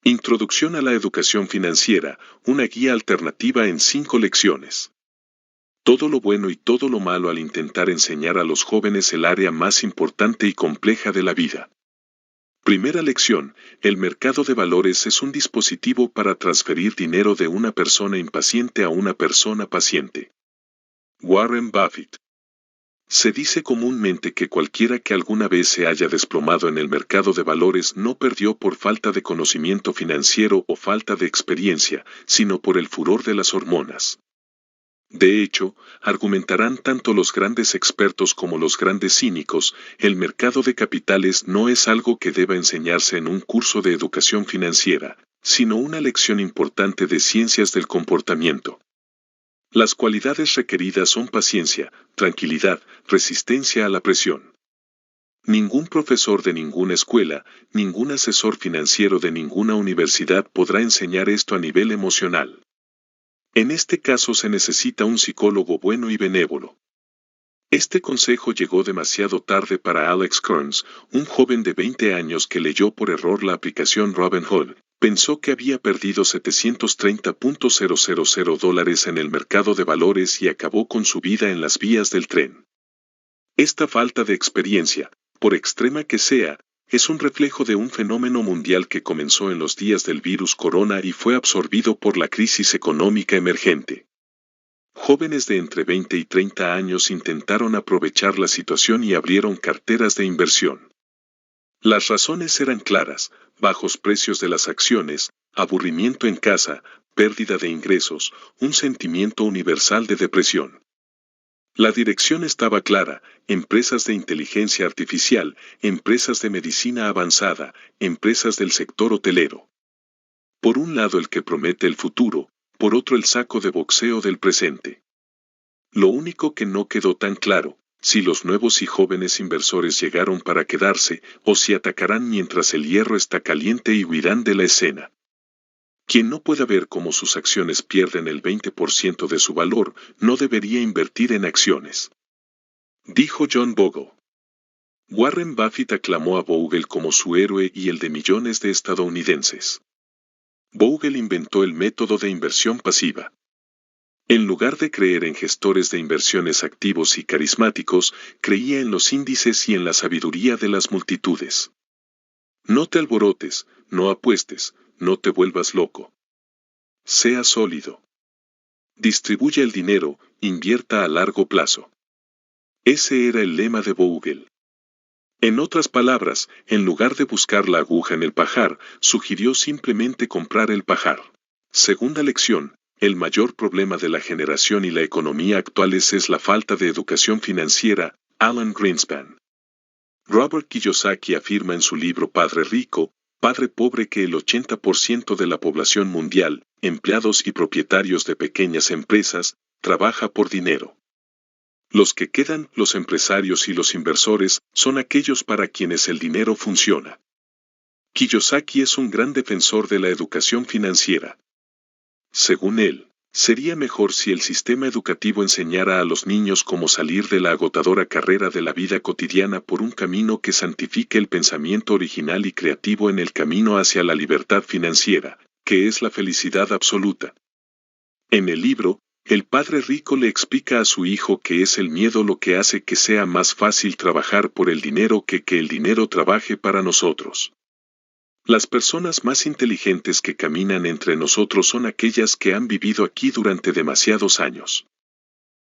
Introducción a la educación financiera, una guía alternativa en 5 lecciones. Todo lo bueno y todo lo malo al intentar enseñar a los jóvenes el área más importante y compleja de la vida. Primera lección, el mercado de valores es un dispositivo para transferir dinero de una persona impaciente a una persona paciente. Warren Buffett. Se dice comúnmente que cualquiera que alguna vez se haya desplomado en el mercado de valores no perdió por falta de conocimiento financiero o falta de experiencia, sino por el furor de las hormonas. De hecho, argumentarán tanto los grandes expertos como los grandes cínicos, el mercado de capitales no es algo que deba enseñarse en un curso de educación financiera, sino una lección importante de ciencias del comportamiento. Las cualidades requeridas son paciencia, tranquilidad, resistencia a la presión. Ningún profesor de ninguna escuela, ningún asesor financiero de ninguna universidad podrá enseñar esto a nivel emocional. En este caso se necesita un psicólogo bueno y benévolo. Este consejo llegó demasiado tarde para Alex Kearns, un joven de 20 años que leyó por error la aplicación Robinhood. Pensó que había perdido $730,000 en el mercado de valores y acabó con su vida en las vías del tren. Esta falta de experiencia, por extrema que sea, es un reflejo de un fenómeno mundial que comenzó en los días del virus corona y fue absorbido por la crisis económica emergente. Jóvenes de entre 20 y 30 años intentaron aprovechar la situación y abrieron carteras de inversión. Las razones eran claras: bajos precios de las acciones, aburrimiento en casa, pérdida de ingresos, un sentimiento universal de depresión. La dirección estaba clara: empresas de inteligencia artificial, empresas de medicina avanzada, empresas del sector hotelero. Por un lado el que promete el futuro, por otro el saco de boxeo del presente. Lo único que no quedó tan claro, si los nuevos y jóvenes inversores llegaron para quedarse, o si atacarán mientras el hierro está caliente y huirán de la escena. Quien no pueda ver cómo sus acciones pierden el 20% de su valor, no debería invertir en acciones. Dijo John Bogle. Warren Buffett aclamó a Bogle como su héroe y el de millones de estadounidenses. Bogle inventó el método de inversión pasiva. En lugar de creer en gestores de inversiones activos y carismáticos, creía en los índices y en la sabiduría de las multitudes. No te alborotes, no apuestes, no te vuelvas loco. Sea sólido. Distribuya el dinero, invierta a largo plazo. Ese era el lema de Bogle. En otras palabras, en lugar de buscar la aguja en el pajar, sugirió simplemente comprar el pajar. Segunda lección. El mayor problema de la generación y la economía actuales es la falta de educación financiera. Alan Greenspan. Robert Kiyosaki afirma en su libro Padre Rico, Padre Pobre que el 80% de la población mundial, empleados y propietarios de pequeñas empresas, trabaja por dinero. Los que quedan, los empresarios y los inversores, son aquellos para quienes el dinero funciona. Kiyosaki es un gran defensor de la educación financiera. Según él, sería mejor si el sistema educativo enseñara a los niños cómo salir de la agotadora carrera de la vida cotidiana por un camino que santifique el pensamiento original y creativo en el camino hacia la libertad financiera, que es la felicidad absoluta. En el libro, el padre rico le explica a su hijo que es el miedo lo que hace que sea más fácil trabajar por el dinero que el dinero trabaje para nosotros. Las personas más inteligentes que caminan entre nosotros son aquellas que han vivido aquí durante demasiados años.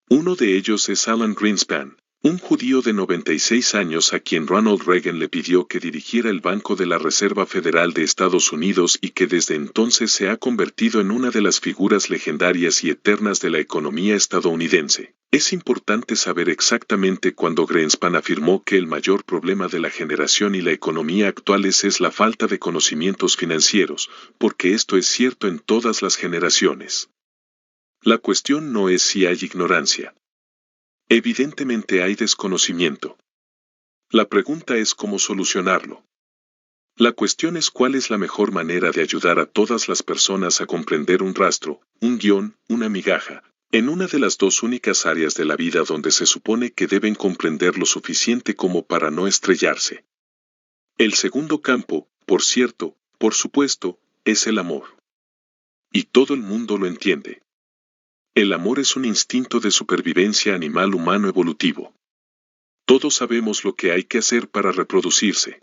Uno de ellos es Alan Greenspan, un judío de 96 años a quien Ronald Reagan le pidió que dirigiera el Banco de la Reserva Federal de Estados Unidos y que desde entonces se ha convertido en una de las figuras legendarias y eternas de la economía estadounidense. Es importante saber exactamente cuándo Greenspan afirmó que el mayor problema de la generación y la economía actuales es la falta de conocimientos financieros, porque esto es cierto en todas las generaciones. La cuestión no es si hay ignorancia. Evidentemente hay desconocimiento. La pregunta es cómo solucionarlo. La cuestión es cuál es la mejor manera de ayudar a todas las personas a comprender un rastro, un guión, una migaja, en una de las dos únicas áreas de la vida donde se supone que deben comprender lo suficiente como para no estrellarse. El segundo campo, por cierto, por supuesto, es el amor. Y todo el mundo lo entiende. El amor es un instinto de supervivencia animal humano evolutivo. Todos sabemos lo que hay que hacer para reproducirse.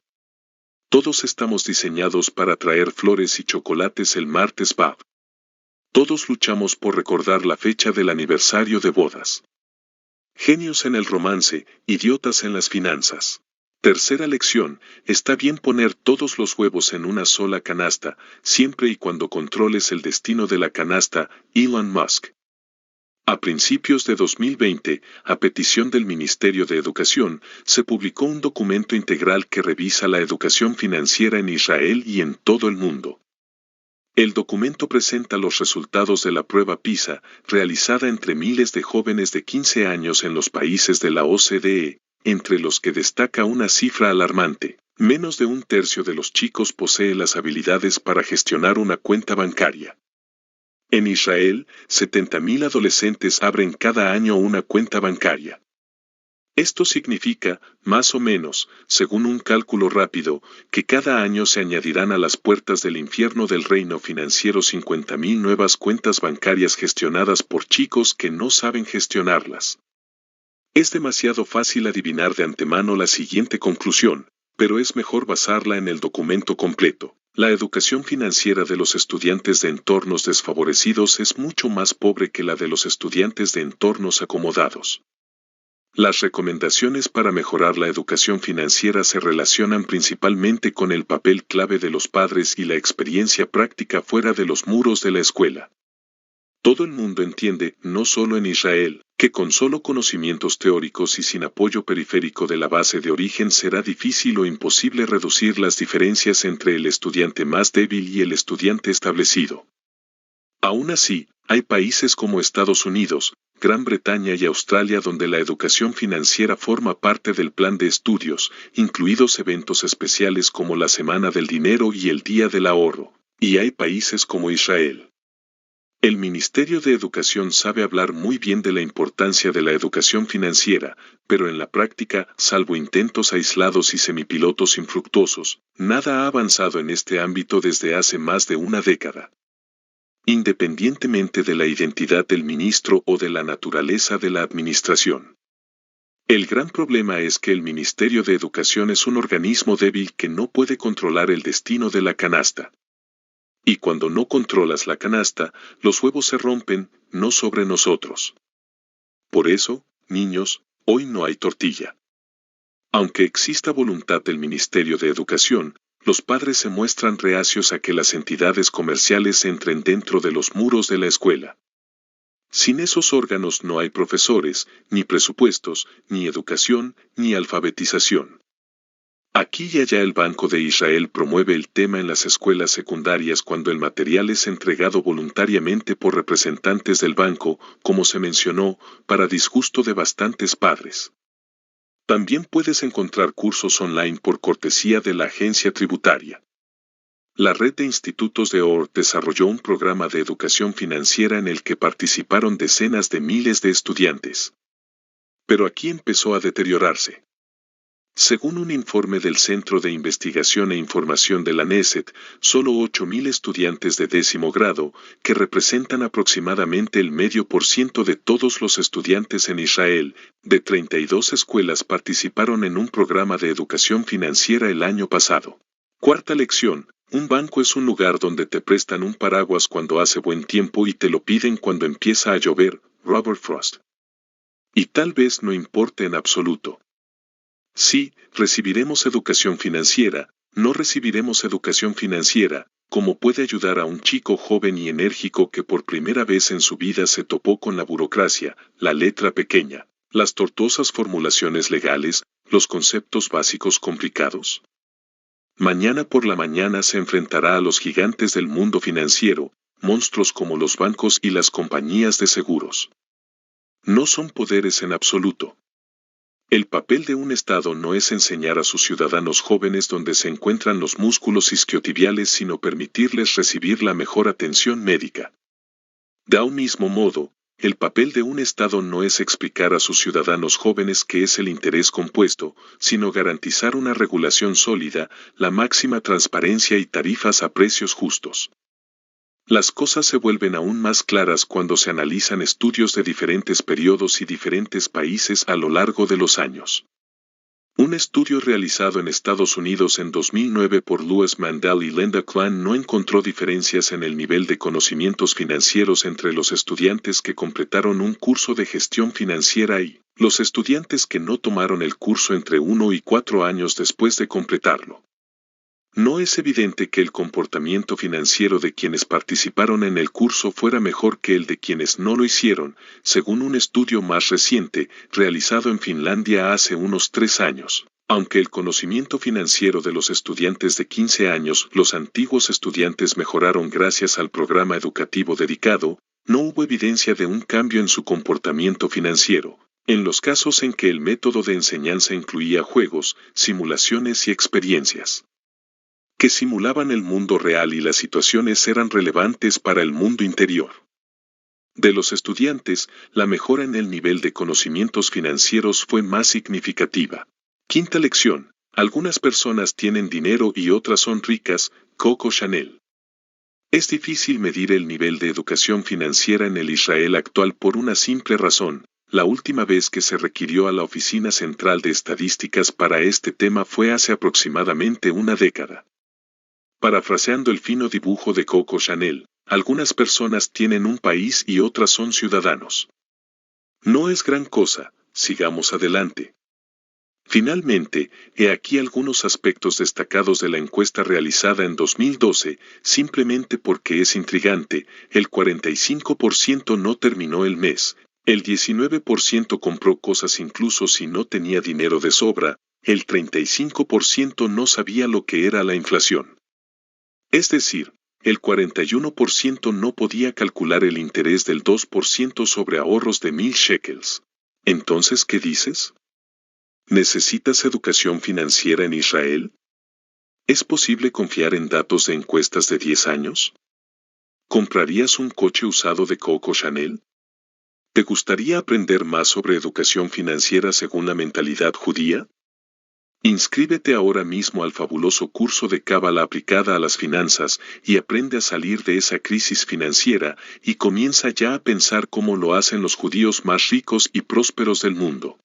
Todos estamos diseñados para traer flores y chocolates el martes Bab. Todos luchamos por recordar la fecha del aniversario de bodas. Genios en el romance, idiotas en las finanzas. Tercera lección, está bien poner todos los huevos en una sola canasta, siempre y cuando controles el destino de la canasta, Elon Musk. A principios de 2020, a petición del Ministerio de Educación, se publicó un documento integral que revisa la educación financiera en Israel y en todo el mundo. El documento presenta los resultados de la prueba PISA, realizada entre miles de jóvenes de 15 años en los países de la OCDE, entre los que destaca una cifra alarmante. Menos de un tercio de los chicos posee las habilidades para gestionar una cuenta bancaria. En Israel, 70.000 adolescentes abren cada año una cuenta bancaria. Esto significa, más o menos, según un cálculo rápido, que cada año se añadirán a las puertas del infierno del reino financiero 50.000 nuevas cuentas bancarias gestionadas por chicos que no saben gestionarlas. Es demasiado fácil adivinar de antemano la siguiente conclusión, pero es mejor basarla en el documento completo. La educación financiera de los estudiantes de entornos desfavorecidos es mucho más pobre que la de los estudiantes de entornos acomodados. Las recomendaciones para mejorar la educación financiera se relacionan principalmente con el papel clave de los padres y la experiencia práctica fuera de los muros de la escuela. Todo el mundo entiende, no solo en Israel, que con solo conocimientos teóricos y sin apoyo periférico de la base de origen será difícil o imposible reducir las diferencias entre el estudiante más débil y el estudiante establecido. Aún así, hay países como Estados Unidos, Gran Bretaña y Australia donde la educación financiera forma parte del plan de estudios, incluidos eventos especiales como la Semana del Dinero y el Día del Ahorro, y hay países como Israel. El Ministerio de Educación sabe hablar muy bien de la importancia de la educación financiera, pero en la práctica, salvo intentos aislados y semipilotos infructuosos, nada ha avanzado en este ámbito desde hace más de una década. Independientemente de la identidad del ministro o de la naturaleza de la administración. El gran problema es que el Ministerio de Educación es un organismo débil que no puede controlar el destino de la canasta. Y cuando no controlas la canasta, los huevos se rompen, no sobre nosotros. Por eso, niños, hoy no hay tortilla. Aunque exista voluntad del Ministerio de Educación, los padres se muestran reacios a que las entidades comerciales entren dentro de los muros de la escuela. Sin esos órganos no hay profesores, ni presupuestos, ni educación, ni alfabetización. Aquí y allá el Banco de Israel promueve el tema en las escuelas secundarias cuando el material es entregado voluntariamente por representantes del banco, como se mencionó, para disgusto de bastantes padres. También puedes encontrar cursos online por cortesía de la agencia tributaria. La red de institutos de OR desarrolló un programa de educación financiera en el que participaron decenas de miles de estudiantes. Pero aquí empezó a deteriorarse. Según un informe del Centro de Investigación e Información de la Knesset, solo 8.000 estudiantes de 10º grado, que representan aproximadamente el 0,5% de todos los estudiantes en Israel, de 32 escuelas participaron en un programa de educación financiera el año pasado. Cuarta lección, un banco es un lugar donde te prestan un paraguas cuando hace buen tiempo y te lo piden cuando empieza a llover, Robert Frost. Y tal vez no importe en absoluto. Sí, recibiremos educación financiera, no recibiremos educación financiera, como puede ayudar a un chico joven y enérgico que por primera vez en su vida se topó con la burocracia, la letra pequeña, las tortuosas formulaciones legales, los conceptos básicos complicados. Mañana por la mañana se enfrentará a los gigantes del mundo financiero, monstruos como los bancos y las compañías de seguros. No son poderes en absoluto. El papel de un Estado no es enseñar a sus ciudadanos jóvenes dónde se encuentran los músculos isquiotibiales, sino permitirles recibir la mejor atención médica. De un mismo modo, el papel de un Estado no es explicar a sus ciudadanos jóvenes qué es el interés compuesto, sino garantizar una regulación sólida, la máxima transparencia y tarifas a precios justos. Las cosas se vuelven aún más claras cuando se analizan estudios de diferentes periodos y diferentes países a lo largo de los años. Un estudio realizado en Estados Unidos en 2009 por Louis Mandel y Linda Klan no encontró diferencias en el nivel de conocimientos financieros entre los estudiantes que completaron un curso de gestión financiera y los estudiantes que no tomaron el curso entre 1 y 4 años después de completarlo. No es evidente que el comportamiento financiero de quienes participaron en el curso fuera mejor que el de quienes no lo hicieron, según un estudio más reciente, realizado en Finlandia hace unos 3 años. Aunque el conocimiento financiero de los estudiantes de 15 años, los antiguos estudiantes mejoraron gracias al programa educativo dedicado, no hubo evidencia de un cambio en su comportamiento financiero, en los casos en que el método de enseñanza incluía juegos, simulaciones y experiencias que simulaban el mundo real y las situaciones eran relevantes para el mundo interior de los estudiantes, la mejora en el nivel de conocimientos financieros fue más significativa. Quinta lección: algunas personas tienen dinero y otras son ricas. Coco Chanel. Es difícil medir el nivel de educación financiera en el Israel actual por una simple razón. La última vez que se requirió a la Oficina Central de Estadísticas para este tema fue hace aproximadamente una década. Parafraseando el fino dibujo de Coco Chanel, algunas personas tienen un país y otras son ciudadanos. No es gran cosa, sigamos adelante. Finalmente, he aquí algunos aspectos destacados de la encuesta realizada en 2012, simplemente porque es intrigante: el 45% no terminó el mes, el 19% compró cosas incluso si no tenía dinero de sobra, el 35% no sabía lo que era la inflación. Es decir, el 41% no podía calcular el interés del 2% sobre ahorros de 1,000 shekels. Entonces, ¿qué dices? ¿Necesitas educación financiera en Israel? ¿Es posible confiar en datos de encuestas de 10 años? ¿Comprarías un coche usado de Coco Chanel? ¿Te gustaría aprender más sobre educación financiera según la mentalidad judía? Inscríbete ahora mismo al fabuloso curso de Cábala aplicada a las finanzas y aprende a salir de esa crisis financiera y comienza ya a pensar cómo lo hacen los judíos más ricos y prósperos del mundo.